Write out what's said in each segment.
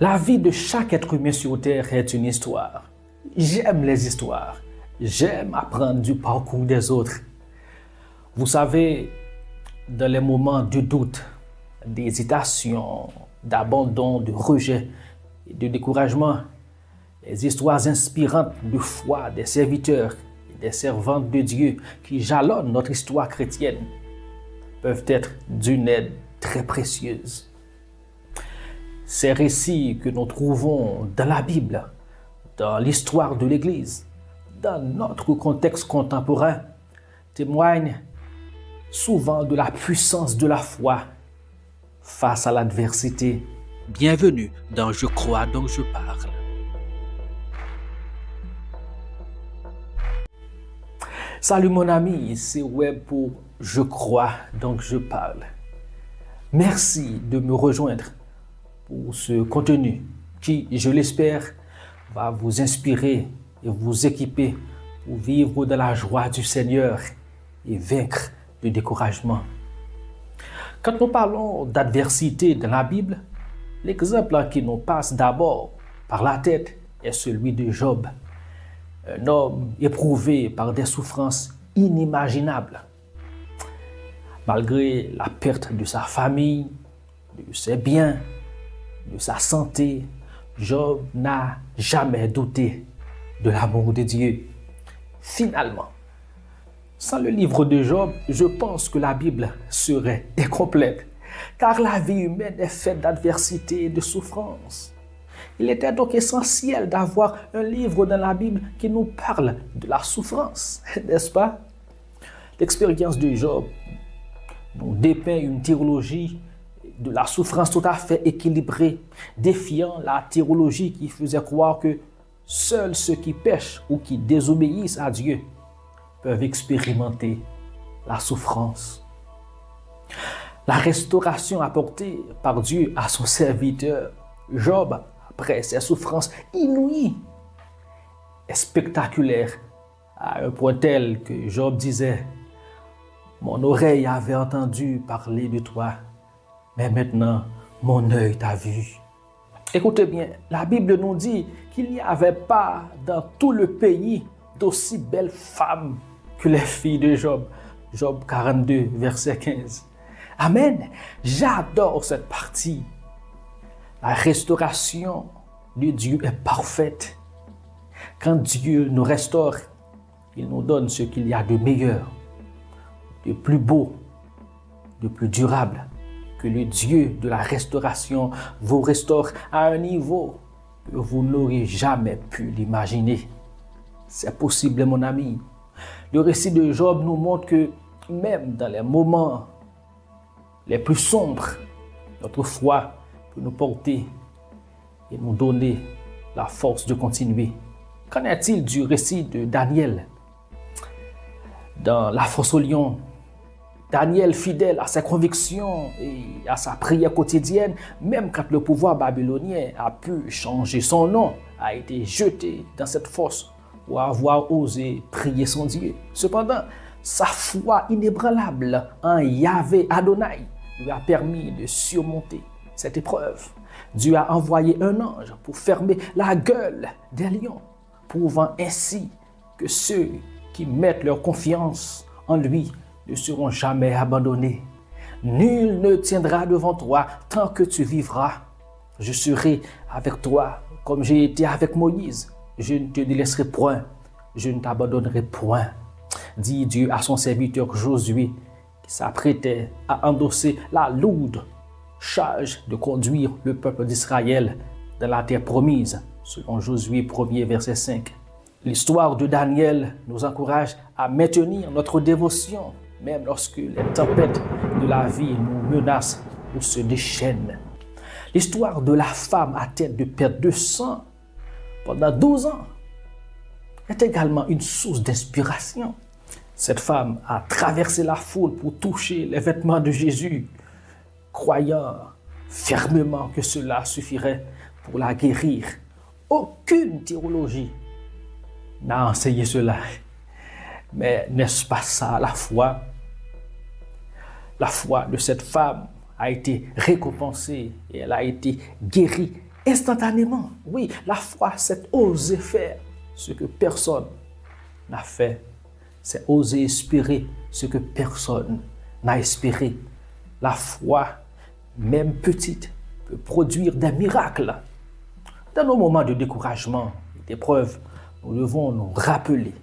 La vie de chaque être humain sur Terre est une histoire. J'aime les histoires. J'aime apprendre du parcours des autres. Vous savez, dans les moments de doute, d'hésitation, d'abandon, de rejet et de découragement, les histoires inspirantes de foi des serviteurs et des servantes de Dieu qui jalonnent notre histoire chrétienne peuvent être d'une aide très précieuse. Ces récits que nous trouvons dans la Bible, dans l'histoire de l'Église, dans notre contexte contemporain, témoignent souvent de la puissance de la foi face à l'adversité. Bienvenue dans Je crois donc je parle. Salut mon ami, c'est Web pour Je crois donc je parle. Merci de me rejoindre pour ce contenu qui, je l'espère, va vous inspirer et vous équiper pour vivre dans la joie du Seigneur et vaincre le découragement. Quand nous parlons d'adversité dans la Bible, l'exemple qui nous passe d'abord par la tête est celui de Job, un homme éprouvé par des souffrances inimaginables. Malgré la perte de sa famille, de ses biens, de sa santé, Job n'a jamais douté de l'amour de Dieu. Finalement, sans le livre de Job, je pense que la Bible serait incomplète, car la vie humaine est faite d'adversité et de souffrance. Il était donc essentiel d'avoir un livre dans la Bible qui nous parle de la souffrance, n'est-ce pas? L'expérience de Job nous dépeint une théologie de la souffrance tout à fait équilibrée, défiant la théologie qui faisait croire que seuls ceux qui pêchent ou qui désobéissent à Dieu peuvent expérimenter la souffrance. La restauration apportée par Dieu à son serviteur Job après ses souffrances inouïes est spectaculaire à un point tel que Job disait « Mon oreille avait entendu parler de toi, mais maintenant mon œil t'a vu. » Écoutez bien, la Bible nous dit qu'il n'y avait pas dans tout le pays d'aussi belles femmes que les filles de Job. Job 42, verset 15. Amen. J'adore cette partie. La restauration de Dieu est parfaite. Quand Dieu nous restaure, il nous donne ce qu'il y a de meilleur, de plus beau, de plus durable. Que le Dieu de la restauration vous restaure à un niveau que vous n'aurez jamais pu l'imaginer. C'est possible, mon ami. Le récit de Job nous montre que même dans les moments les plus sombres, notre foi peut nous porter et nous donner la force de continuer. Qu'en est-il du récit de Daniel? Dans la fosse aux lions, Daniel, fidèle à ses convictions et à sa prière quotidienne, même quand le pouvoir babylonien a pu changer son nom, a été jeté dans cette fosse pour avoir osé prier son Dieu. Cependant, sa foi inébranlable en Yahvé Adonai lui a permis de surmonter cette épreuve. Dieu a envoyé un ange pour fermer la gueule des lions, prouvant ainsi que ceux qui mettent leur confiance en lui ne seront jamais abandonnés. Nul ne tiendra devant toi tant que tu vivras. Je serai avec toi comme j'ai été avec Moïse. Je ne te délaisserai point, je ne t'abandonnerai point, dit Dieu à son serviteur Josué, qui s'apprêtait à endosser la lourde charge de conduire le peuple d'Israël dans la terre promise, selon Josué 1er, verset 5. L'histoire de Daniel nous encourage à maintenir notre dévotion, même lorsque les tempêtes de la vie nous menacent ou se déchaînent. L'histoire de la femme atteinte de perte de sang pendant 12 ans est également une source d'inspiration. Cette femme a traversé la foule pour toucher les vêtements de Jésus, croyant fermement que cela suffirait pour la guérir. Aucune théologie n'a enseigné cela. Mais n'est-ce pas ça la foi? La foi de cette femme a été récompensée et elle a été guérie instantanément. Oui, la foi, c'est oser faire ce que personne n'a fait. C'est oser espérer ce que personne n'a espéré. La foi, même petite, peut produire des miracles. Dans nos moments de découragement et d'épreuve, nous devons nous rappeler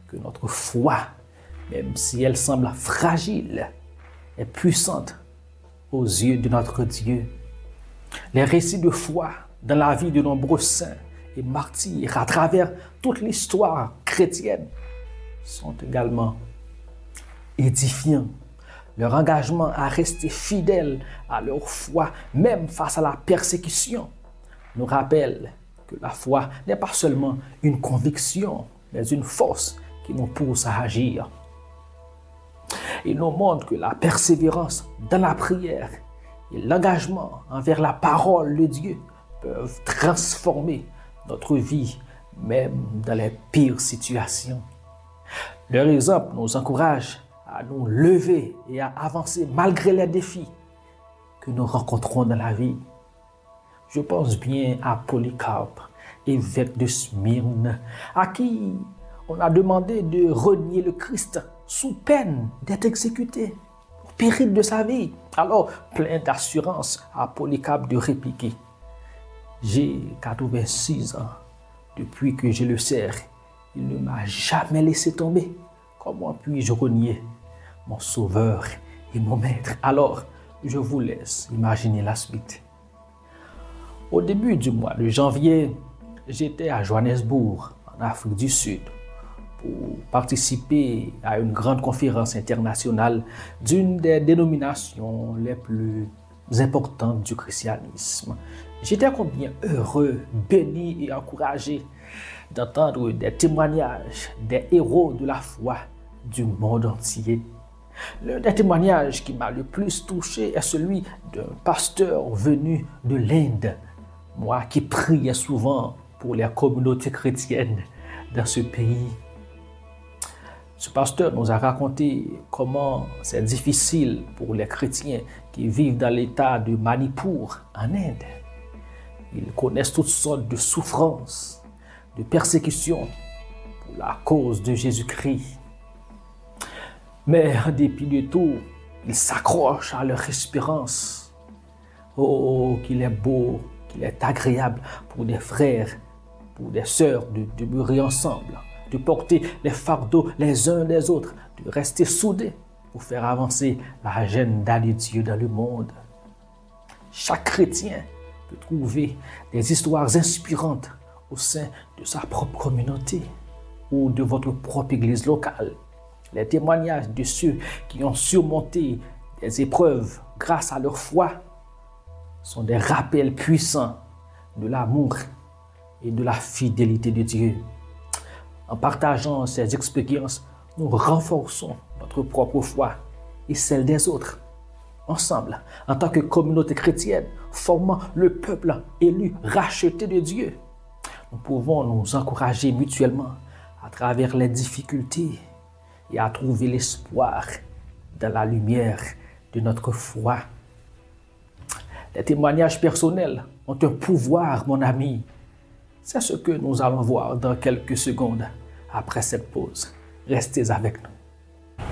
que notre foi, même si elle semble fragile, est puissante aux yeux de notre Dieu. Les récits de foi dans la vie de nombreux saints et martyrs à travers toute l'histoire chrétienne sont également édifiants. Leur engagement à rester fidèles à leur foi, même face à la persécution, nous rappelle que la foi n'est pas seulement une conviction, mais une force qui nous pousse à agir. Il nous montre que la persévérance dans la prière et l'engagement envers la parole de Dieu peuvent transformer notre vie, même dans les pires situations. Leur exemple nous encourage à nous lever et à avancer malgré les défis que nous rencontrons dans la vie. Je pense bien à Polycarpe, évêque de Smyrne, à qui on a demandé de renier le Christ sous peine d'être exécuté au péril de sa vie. Alors, plein d'assurance à Polycarpe de répliquer: j'ai 86 ans, depuis que je le sers, il ne m'a jamais laissé tomber. Comment puis-je renier mon sauveur et mon maître? Alors, je vous laisse imaginer la suite. Au début du mois de janvier, j'étais à Johannesburg, en Afrique du Sud, pour participer à une grande conférence internationale d'une des dénominations les plus importantes du christianisme. J'étais combien heureux, béni et encouragé d'entendre des témoignages des héros de la foi du monde entier. L'un des témoignages qui m'a le plus touché est celui d'un pasteur venu de l'Inde. Moi qui priais souvent pour les communautés chrétiennes dans ce pays. Ce pasteur nous a raconté comment c'est difficile pour les chrétiens qui vivent dans l'état de Manipur en Inde. Ils connaissent toutes sortes de souffrances, de persécutions pour la cause de Jésus-Christ. Mais en dépit de tout, ils s'accrochent à leur espérance. Oh, qu'il est beau, qu'il est agréable pour des frères, pour des sœurs de demeurer ensemble, de porter les fardeaux les uns des autres, de rester soudés pour faire avancer l'agenda de Dieu dans le monde. Chaque chrétien peut trouver des histoires inspirantes au sein de sa propre communauté ou de votre propre église locale. Les témoignages de ceux qui ont surmonté des épreuves grâce à leur foi sont des rappels puissants de l'amour et de la fidélité de Dieu. En partageant ces expériences, nous renforçons notre propre foi et celle des autres. Ensemble, en tant que communauté chrétienne, formant le peuple élu, racheté de Dieu, nous pouvons nous encourager mutuellement à travers les difficultés et à trouver l'espoir dans la lumière de notre foi. Les témoignages personnels ont un pouvoir, mon ami. C'est ce que nous allons voir dans quelques secondes après cette pause. Restez avec nous.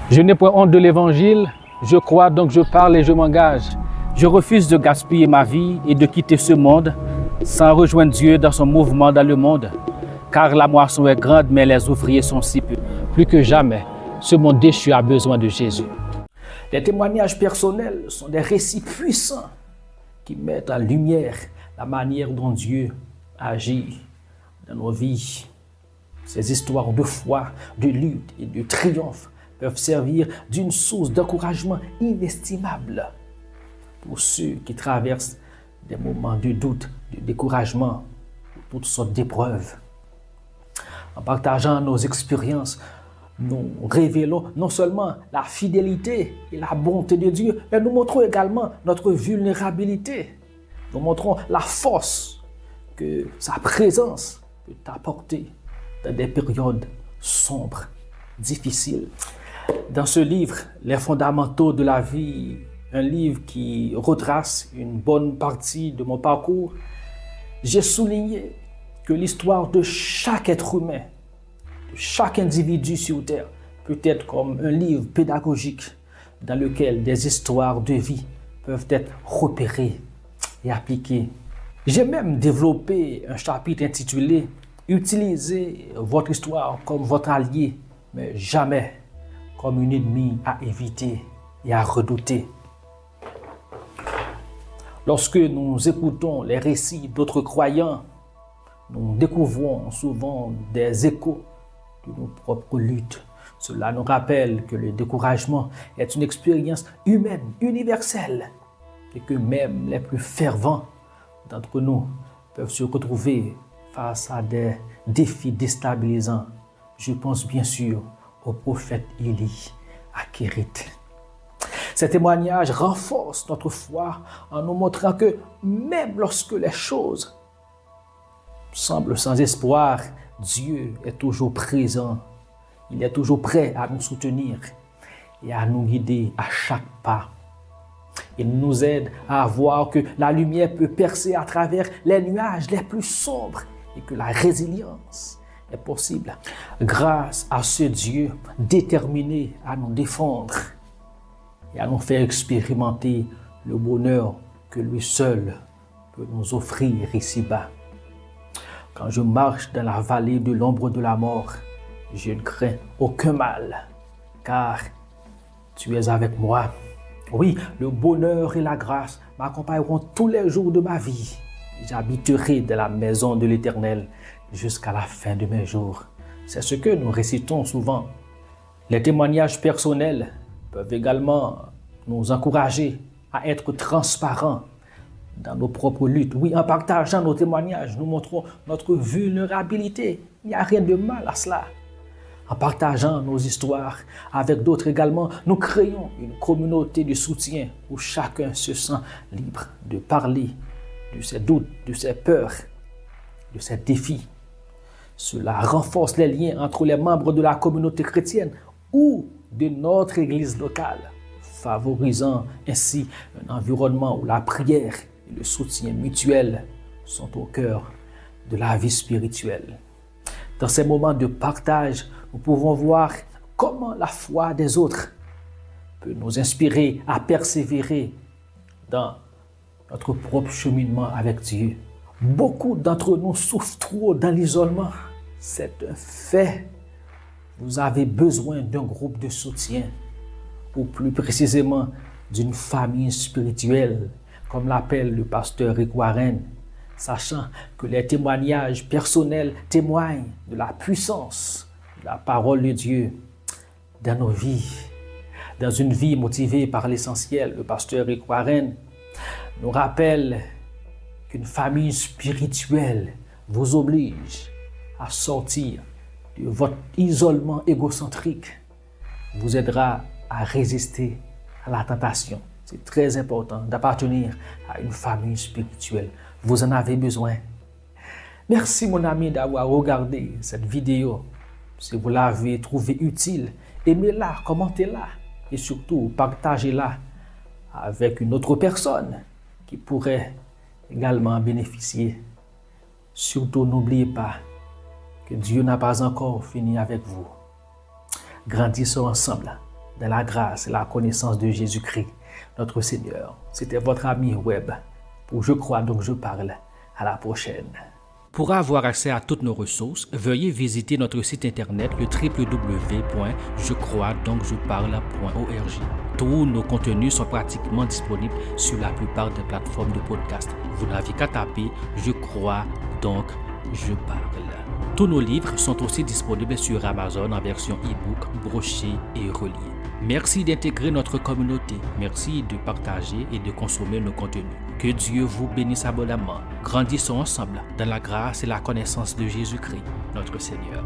Je n'ai point honte de l'évangile, je crois donc je parle et je m'engage. Je refuse de gaspiller ma vie et de quitter ce monde sans rejoindre Dieu dans son mouvement dans le monde. Car la moisson est grande, mais les ouvriers sont si peu. Plus que jamais, ce monde déchu a besoin de Jésus. Les témoignages personnels sont des récits puissants qui mettent en lumière la manière dont Dieu agit dans nos vies. Ces histoires de foi, de lutte et de triomphe peuvent servir d'une source d'encouragement inestimable pour ceux qui traversent des moments de doute, de découragement, toutes sortes d'épreuves. En partageant nos expériences, nous révélons non seulement la fidélité et la bonté de Dieu, mais nous montrons également notre vulnérabilité. Nous montrons la force que sa présence peut apporter dans des périodes sombres, difficiles. Dans ce livre, Les fondamentaux de la vie, un livre qui retrace une bonne partie de mon parcours, j'ai souligné que l'histoire de chaque être humain, de chaque individu sur Terre, peut être comme un livre pédagogique dans lequel des histoires de vie peuvent être repérées et appliquées. J'ai même développé un chapitre intitulé « Utilisez votre histoire comme votre allié, mais jamais comme une ennemie à éviter et à redouter ». Lorsque nous écoutons les récits d'autres croyants, nous découvrons souvent des échos de nos propres luttes. Cela nous rappelle que le découragement est une expérience humaine, universelle, et que même les plus fervents d'entre nous peuvent se retrouver face à des défis déstabilisants. Je pense bien sûr au prophète Élie à Kérit. Ces témoignages renforcent notre foi en nous montrant que même lorsque les choses semblent sans espoir, Dieu est toujours présent. Il est toujours prêt à nous soutenir et à nous guider à chaque pas. Il nous aide à voir que la lumière peut percer à travers les nuages les plus sombres et que la résilience est possible grâce à ce Dieu déterminé à nous défendre et à nous faire expérimenter le bonheur que lui seul peut nous offrir ici-bas. Quand je marche dans la vallée de l'ombre de la mort, je ne crains aucun mal, car tu es avec moi. Oui, le bonheur et la grâce m'accompagneront tous les jours de ma vie. J'habiterai dans la maison de l'Éternel jusqu'à la fin de mes jours. C'est ce que nous récitons souvent. Les témoignages personnels peuvent également nous encourager à être transparents dans nos propres luttes. Oui, en partageant nos témoignages, nous montrons notre vulnérabilité. Il n'y a rien de mal à cela. En partageant nos histoires avec d'autres également, nous créons une communauté de soutien où chacun se sent libre de parler de ses doutes, de ses peurs, de ses défis. Cela renforce les liens entre les membres de la communauté chrétienne ou de notre église locale, favorisant ainsi un environnement où la prière et le soutien mutuel sont au cœur de la vie spirituelle. Dans ces moments de partage, nous pouvons voir comment la foi des autres peut nous inspirer à persévérer dans notre propre cheminement avec Dieu. Beaucoup d'entre nous souffrent trop dans l'isolement. C'est un fait. Vous avez besoin d'un groupe de soutien, ou plus précisément d'une famille spirituelle, comme l'appelle le pasteur Rick Warren, sachant que les témoignages personnels témoignent de la puissance de la parole de Dieu dans nos vies. Dans une vie motivée par l'essentiel, le pasteur Rick Warren nous rappelle qu'une famille spirituelle vous oblige à sortir de votre isolement égocentrique, vous aidera à résister à la tentation. C'est très important d'appartenir à une famille spirituelle. Vous en avez besoin. Merci mon ami d'avoir regardé cette vidéo. Si vous l'avez trouvée utile, aimez-la, commentez-la et surtout partagez-la avec une autre personne qui pourrait également bénéficier. Surtout n'oubliez pas que Dieu n'a pas encore fini avec vous. Grandissons ensemble dans la grâce et la connaissance de Jésus-Christ, notre Seigneur. C'était votre ami web pour Je crois donc je parle. À la prochaine. Pour avoir accès à toutes nos ressources, veuillez visiter notre site internet le www.jecroisdoncjeparle.org. Tous nos contenus sont pratiquement disponibles sur la plupart des plateformes de podcast. Vous n'avez qu'à taper « Je crois donc je parle ». Tous nos livres sont aussi disponibles sur Amazon en version e-book, broché et relié. Merci d'intégrer notre communauté. Merci de partager et de consommer nos contenus. Que Dieu vous bénisse abondamment. Grandissons ensemble dans la grâce et la connaissance de Jésus-Christ, notre Seigneur.